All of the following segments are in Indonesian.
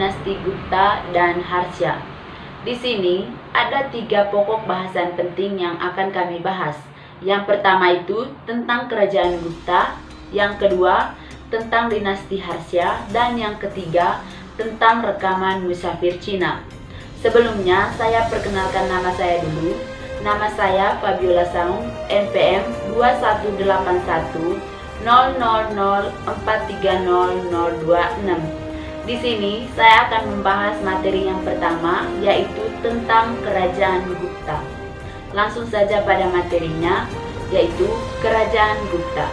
dinasti Gupta dan Harsha. Di sini ada 3 pokok bahasan penting yang akan kami bahas. Yang pertama itu tentang kerajaan Gupta, yang kedua tentang dinasti Harsha, dan yang ketiga tentang rekaman Musafir Cina. Sebelumnya saya perkenalkan nama saya dulu. Nama saya Fabiola Saung, NPM 2181 00043026. Di sini saya akan membahas materi yang pertama, yaitu tentang kerajaan Gupta. Langsung saja pada materinya, yaitu kerajaan Gupta.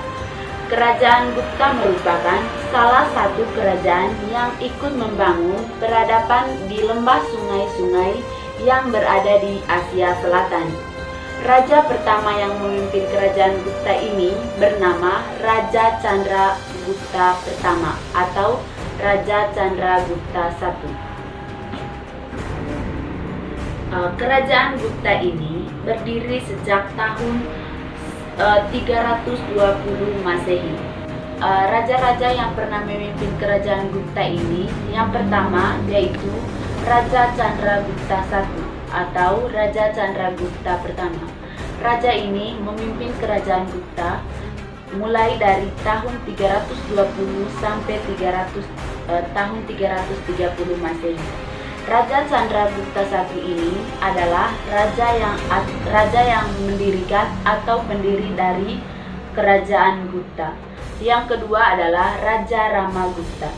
Kerajaan Gupta merupakan salah satu kerajaan yang ikut membangun peradaban di lembah sungai-sungai yang berada di Asia Selatan. Raja pertama yang memimpin kerajaan Gupta ini bernama Raja Chandragupta pertama atau Raja Chandragupta I. Kerajaan Gupta ini berdiri sejak tahun 320 Masehi. Raja-raja yang pernah memimpin kerajaan Gupta ini, yang pertama yaitu Raja Chandragupta I atau Raja Chandragupta pertama. Raja ini memimpin kerajaan Gupta mulai dari tahun 320 sampai tahun 330 Masehi. Raja Chandragupta I ini adalah raja yang mendirikan atau pendiri dari kerajaan Gupta. Yang kedua adalah Raja Ramagupta.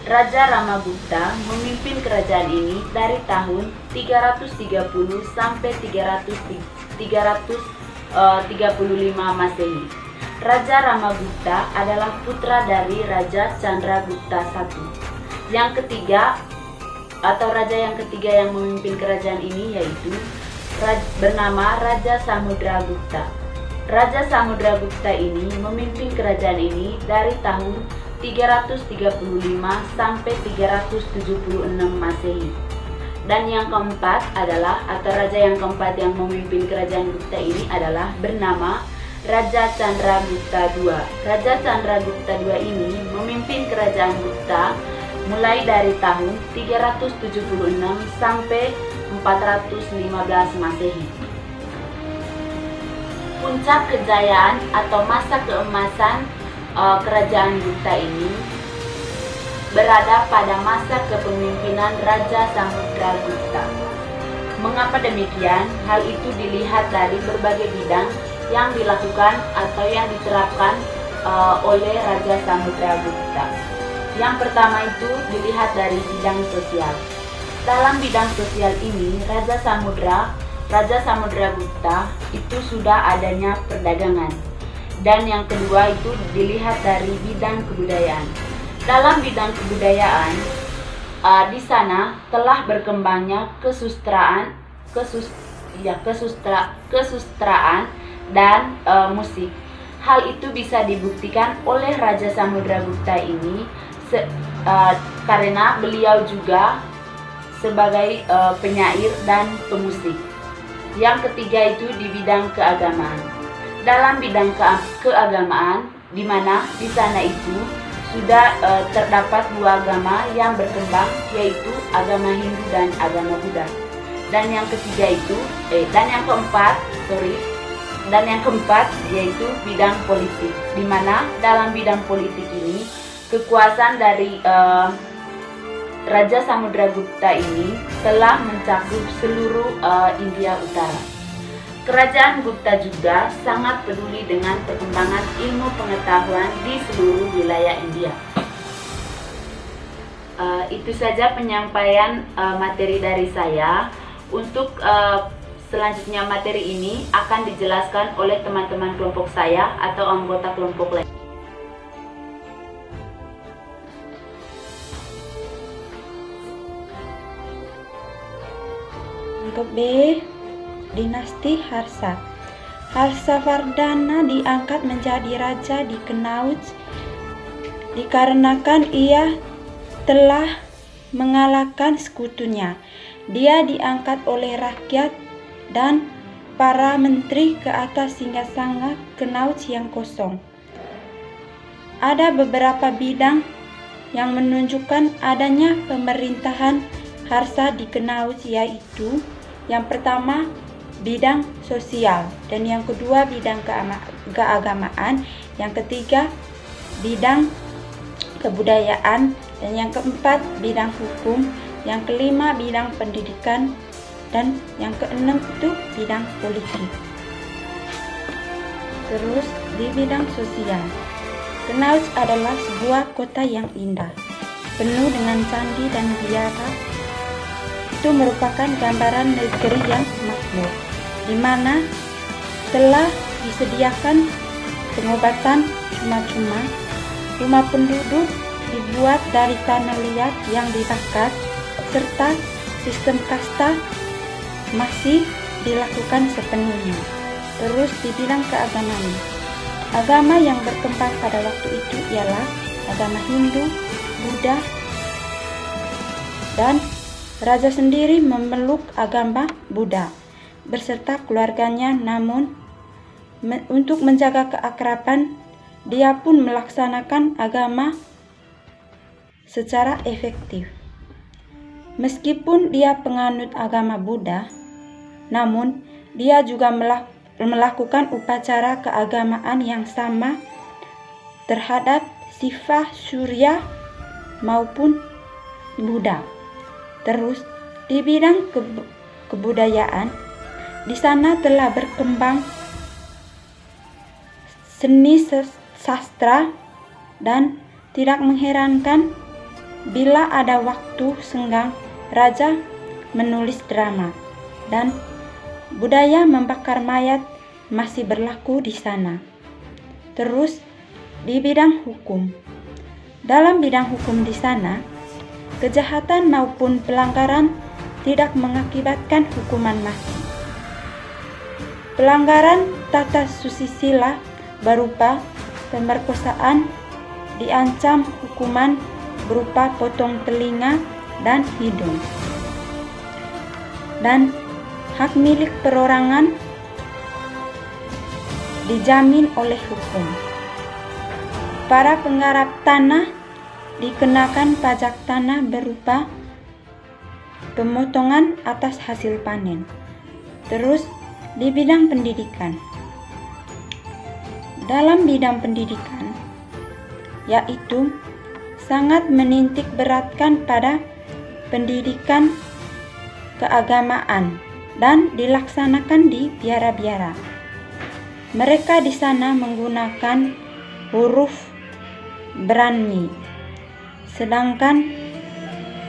Raja Ramagupta memimpin kerajaan ini dari tahun 330 sampai 335 Masehi. Raja Ramagupta adalah putra dari Raja Chandragupta I. Yang ketiga atau raja yang ketiga yang memimpin kerajaan ini yaitu bernama Raja Samudragupta. Raja Samudragupta ini memimpin kerajaan ini dari tahun 335 sampai 376 Masehi. Dan yang keempat adalah atau raja yang keempat yang memimpin kerajaan Gupta ini adalah bernama Raja Chandragupta II. Raja Chandragupta II ini memimpin kerajaan Gupta mulai dari tahun 376 sampai 415 Masehi. Puncak kejayaan atau masa keemasan kerajaan Gupta ini berada pada masa kepemimpinan Raja Samudragupta. Mengapa demikian? Hal itu dilihat dari berbagai bidang yang dilakukan atau yang diterapkan oleh Raja Samudragupta. Yang pertama itu dilihat dari bidang sosial. Dalam bidang sosial ini, Raja Samudragupta itu sudah adanya perdagangan. Dan yang kedua itu dilihat dari bidang kebudayaan. Dalam bidang kebudayaan, di sana telah berkembangnya kesusastraan dan musik. Hal itu bisa dibuktikan oleh Raja Samudragupta ini karena beliau juga sebagai penyair dan pemusik. Yang ketiga itu di bidang keagamaan. Dalam bidang keagamaan, di mana di sana itu sudah terdapat 2 agama yang berkembang, yaitu agama Hindu dan agama Buddha. Dan yang keempat yaitu bidang politik, di mana dalam bidang politik ini kekuasaan dari Raja Samudragupta ini telah mencakup seluruh India Utara. Kerajaan Gupta juga sangat peduli dengan perkembangan ilmu pengetahuan di seluruh wilayah India. Itu saja penyampaian materi dari saya. Untuk selanjutnya materi ini akan dijelaskan oleh teman-teman kelompok saya atau anggota kelompok lain. Untuk B, dinasti Harsha. Harshavardhana diangkat menjadi raja di Kanauj dikarenakan ia telah mengalahkan sekutunya. Dia diangkat oleh rakyat dan para menteri ke atas singgasana Kanauj yang kosong. Ada beberapa bidang yang menunjukkan adanya pemerintahan Harsa di Kenaus, yaitu yang pertama bidang sosial, dan yang kedua bidang keagamaan, yang ketiga bidang kebudayaan, dan yang keempat bidang hukum, yang kelima bidang pendidikan, dan yang keenam itu bidang politik. Terus di bidang sosial, Kenaus adalah sebuah kota yang indah, penuh dengan candi dan biara. Itu merupakan gambaran negeri yang makmur, di mana telah disediakan pengobatan cuma-cuma, rumah penduduk dibuat dari tanah liat yang dibakar, serta sistem kasta masih dilakukan sepenuhnya. Terus di bidang keagamaan, agama yang berkembang pada waktu itu ialah agama Hindu, Buddha, dan raja sendiri memeluk agama Buddha berserta keluarganya. Namun untuk menjaga keakraban, dia pun melaksanakan agama secara efektif. Meskipun dia penganut agama Buddha, namun dia juga melakukan upacara keagamaan yang sama terhadap Siva, Surya maupun Buddha. Terus di bidang kebudayaan, di sana telah berkembang seni sastra, dan tidak mengherankan bila ada waktu senggang raja menulis drama, dan budaya membakar mayat masih berlaku di sana. Terus di bidang hukum, dalam bidang hukum di sana, kejahatan maupun pelanggaran tidak mengakibatkan hukuman mati. Pelanggaran tata susila berupa pemerkosaan diancam hukuman berupa potong telinga dan hidung. Dan hak milik perorangan dijamin oleh hukum. Para penggarap tanah dikenakan pajak tanah berupa pemotongan atas hasil panen. Terus di bidang pendidikan, dalam bidang pendidikan, yaitu sangat menitik beratkan pada pendidikan keagamaan dan dilaksanakan di biara-biara. Mereka di sana menggunakan huruf Brahmi, sedangkan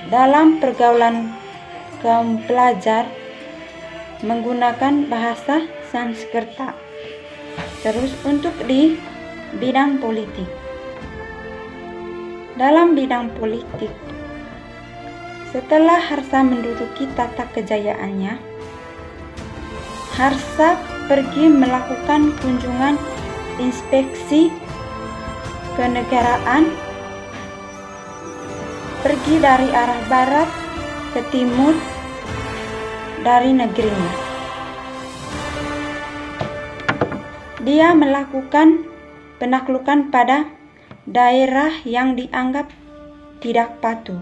dalam pergaulan kaum pelajar menggunakan bahasa Sanskerta. Terus untuk di bidang politik, dalam bidang politik, setelah Harsa menduduki tata kejayaannya, Harsa pergi melakukan kunjungan inspeksi kenegaraan, pergi dari arah barat ke timur dari negerinya. Dia melakukan penaklukan pada daerah yang dianggap tidak patuh.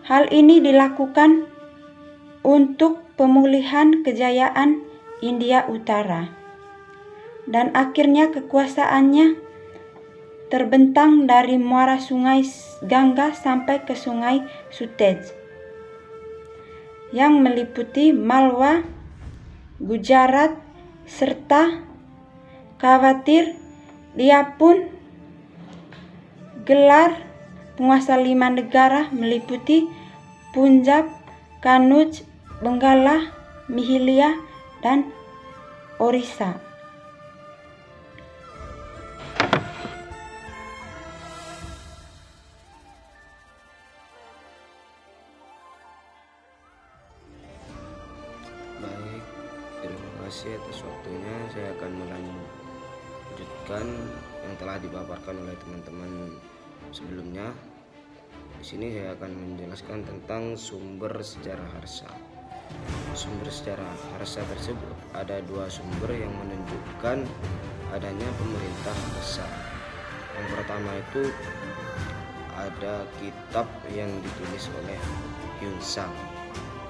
Hal ini dilakukan untuk pemulihan kejayaan India Utara, dan akhirnya kekuasaannya terbentang dari muara sungai Gangga sampai ke sungai Sutej yang meliputi Malwa, Gujarat, serta khawatir dia pun gelar penguasa 5 negara meliputi Punjab, Kanuj, Benggala, Mihilia, dan Orissa. Baik, terima kasih atas waktunya. Saya akan melanjutkan yang telah dipaparkan oleh teman-teman sebelumnya. Di sini saya akan menjelaskan tentang sumber sejarah Harsa. Sumber sejarah Harsa tersebut ada 2 sumber yang menunjukkan adanya pemerintah Harsa. Yang pertama itu ada kitab yang ditulis oleh Hyun-sang.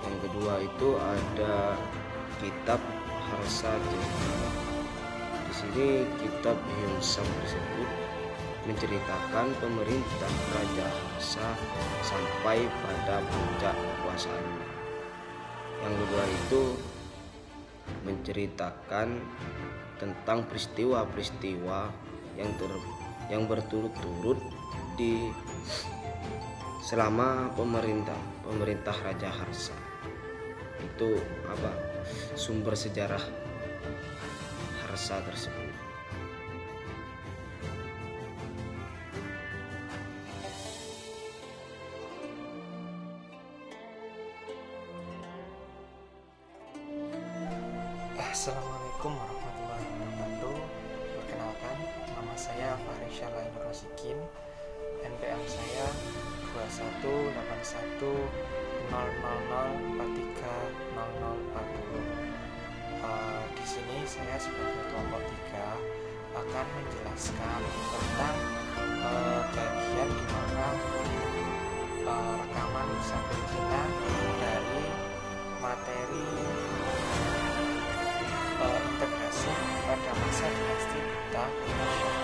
Yang kedua itu ada kitab Harsa Jaya. Di sini kitab Hyun-sang tersebut menceritakan pemerintah Raja Harsa sampai pada puncak kekuasaannya. Yang kedua itu menceritakan tentang peristiwa-peristiwa yang berturut-turut di selama pemerintah Raja Harsa. Itu sumber sejarah Harsa tersebut. Assalamualaikum warahmatullahi wabarakatuh. Perkenalkan, nama saya Farisha Lainur Rosikin. NPM saya 218100430040. Di sini saya sebagai kelompok 3 akan menjelaskan tentang bagian di mana rekaman musafir Cina dari materi integrasi pada masa dinasti Gupta Persia.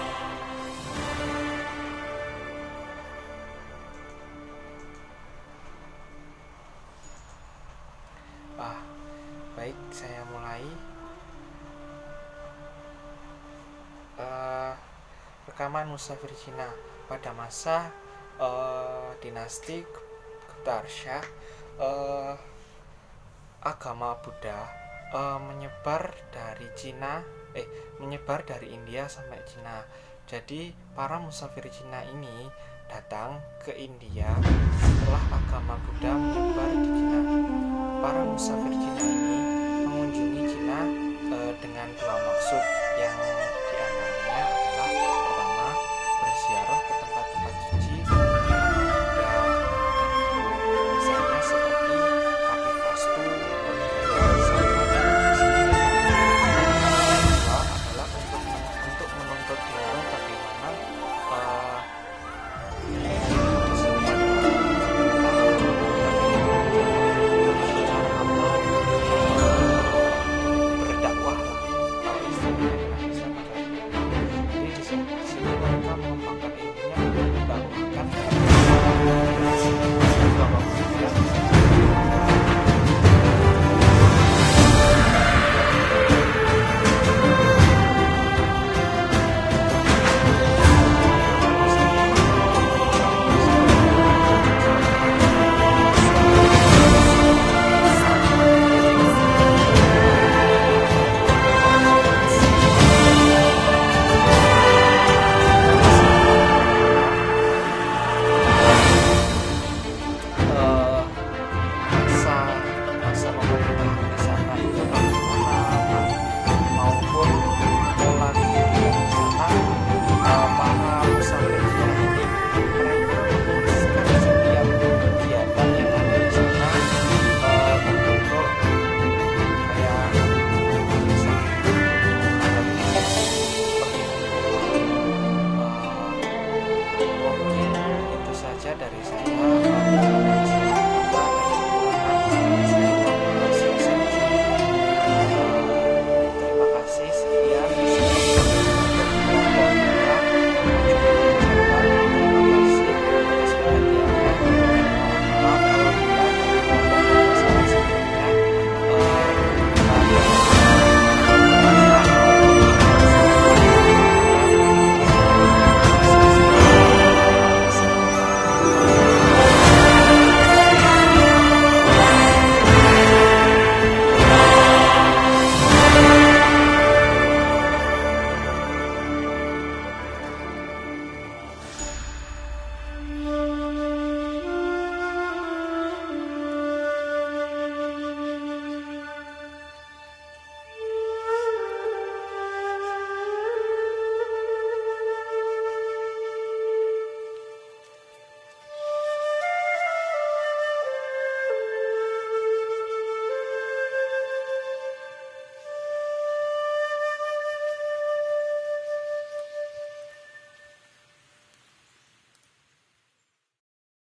Baik, saya mulai. Rekaman musafir Cina pada masa dinasti Gupta Persia. Agama Buddha menyebar dari India sampai Cina. Jadi para musafir Cina ini datang ke India setelah agama Buddha menyebar di Cina. Para musafir